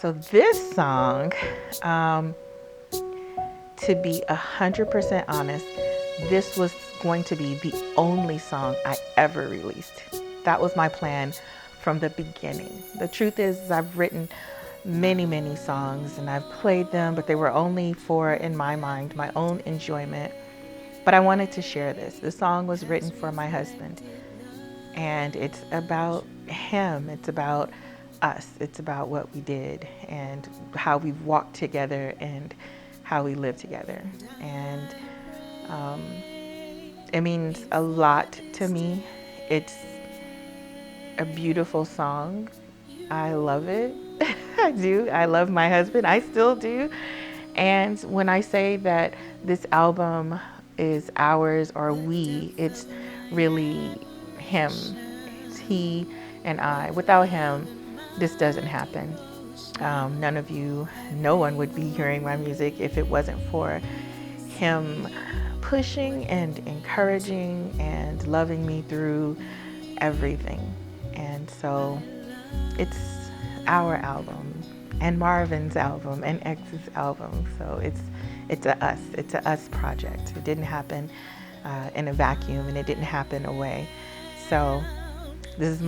So this song, to be 100% honest, this was going to be the only song I ever released. That was my plan from the beginning. The truth is, I've written many, many songs and I've played them, but they were only for, in my mind, my own enjoyment. But I wanted to share this. The song was written for my husband, and it's about him. It's about us. It's about what we did and how we've walked together and how we live together. And it means a lot to me. It's a beautiful song. I love it. I do. I love my husband. I still do. And when I say that this album is ours or we, it's really him. It's he and I. Without him, this doesn't happen. None of you, no one would be hearing my music if it wasn't for him pushing and encouraging and loving me through everything. And so it's our album and Marvin's album and X's album. So it's a us project. It didn't happen in a vacuum, and it didn't happen away. So this is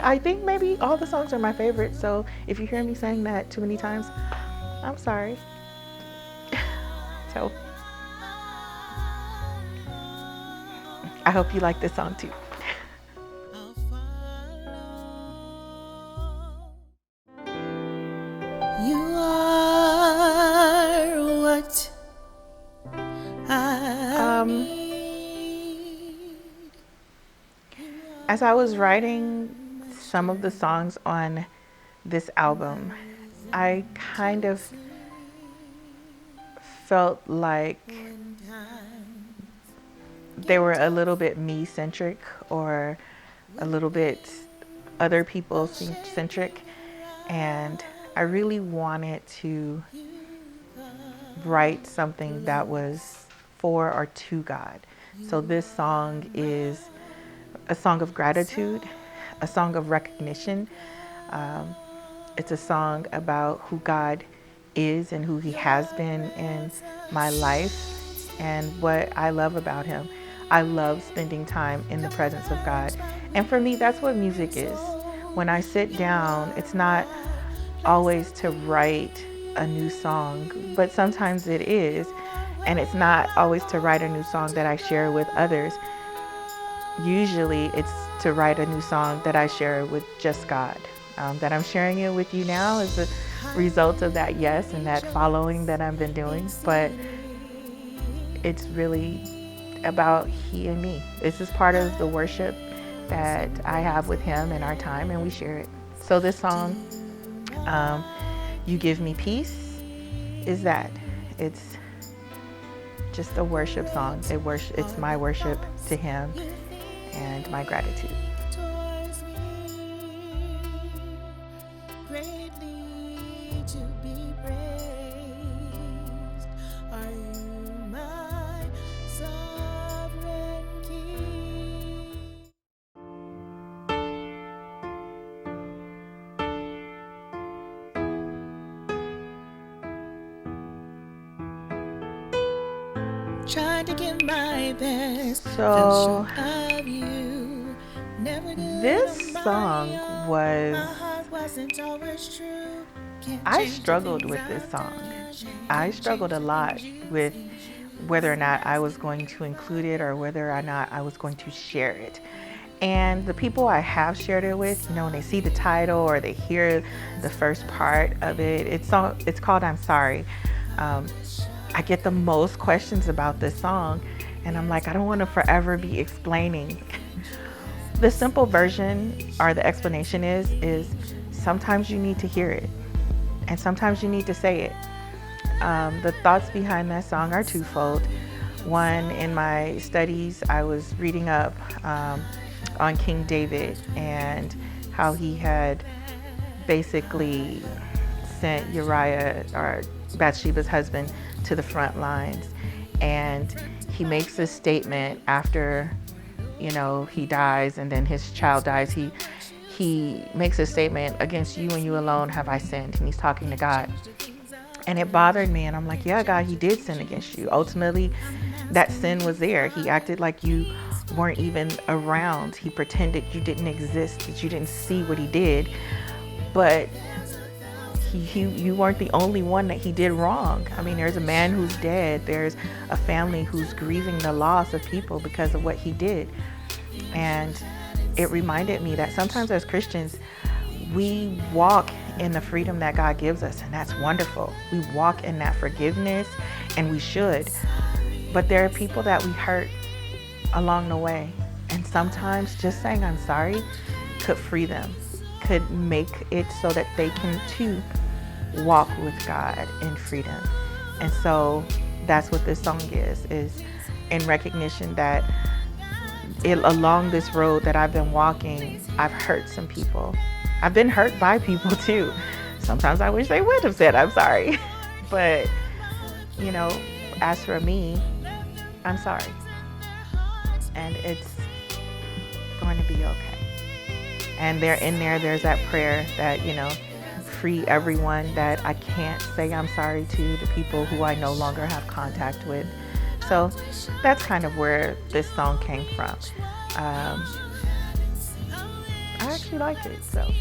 I think maybe all the songs are my favorite. So if you hear me saying that too many times, I'm sorry. So I hope you like this song too. You are what I need. As I was writing some of the songs on this album, I kind of felt like they were a little bit me-centric or a little bit other people-centric. And I really wanted to write something that was for or to God. So this song is a song of gratitude, a song of recognition. It's a song about who God is and who he has been in my life and what I love about him. I love spending time in the presence of God. And for me, that's what music is. When I sit down, it's not always to write a new song, but sometimes it is. And it's not always to write a new song that I share with others. Usually it's to write a new song that I share with just God. That I'm sharing it with you now is a result of that yes and that following that I've been doing. But it's really about he and me. This is part of the worship that I have with him in our time, and we share it. So this song, You Give Me Peace, is that. It's just a worship song. It's my worship to him and my gratitude. Greatly to be praised. Are you my sovereign King? Trying to give my best. So Of you. Never this song was, I struggled with this song. I struggled a lot with whether or not I was going to include it or whether or not I was going to share it. And the people I have shared it with, when they see the title or they hear the first part of it, it's called I'm Sorry. I get the most questions about this song, and I'm like, I don't want to forever be explaining. The simple version or the explanation is sometimes you need to hear it, and sometimes you need to say it. The thoughts behind that song are twofold. One, in my studies, I was reading up on King David and how he had basically sent Uriah, or Bathsheba's husband, to the front lines. And he makes this statement after, he dies and then his child dies. He he makes a statement, against you and you alone have I sinned, and he's talking to God. And it bothered me, and I'm like, yeah, God, he did sin against you. Ultimately, that sin was there. He acted like you weren't even around. He pretended you didn't exist, that you didn't see what he did. But you weren't the only one that he did wrong. I mean, there's a man who's dead. There's a family who's grieving the loss of people because of what he did. And it reminded me that sometimes as Christians, we walk in the freedom that God gives us, and that's wonderful. We walk in that forgiveness, and we should. But there are people that we hurt along the way. And sometimes just saying I'm sorry could free them, could make it so that they can too walk with God in freedom. And so that's what this song is in recognition that along this road that I've been walking, I've hurt some people. I've been hurt by people too. Sometimes I wish they would have said I'm sorry. But, you know, as for me, I'm sorry. And it's going to be okay. And there's that prayer that, you know, free everyone that I can't say I'm sorry to, the people who I no longer have contact with. So that's kind of where this song came from. I actually like it, so.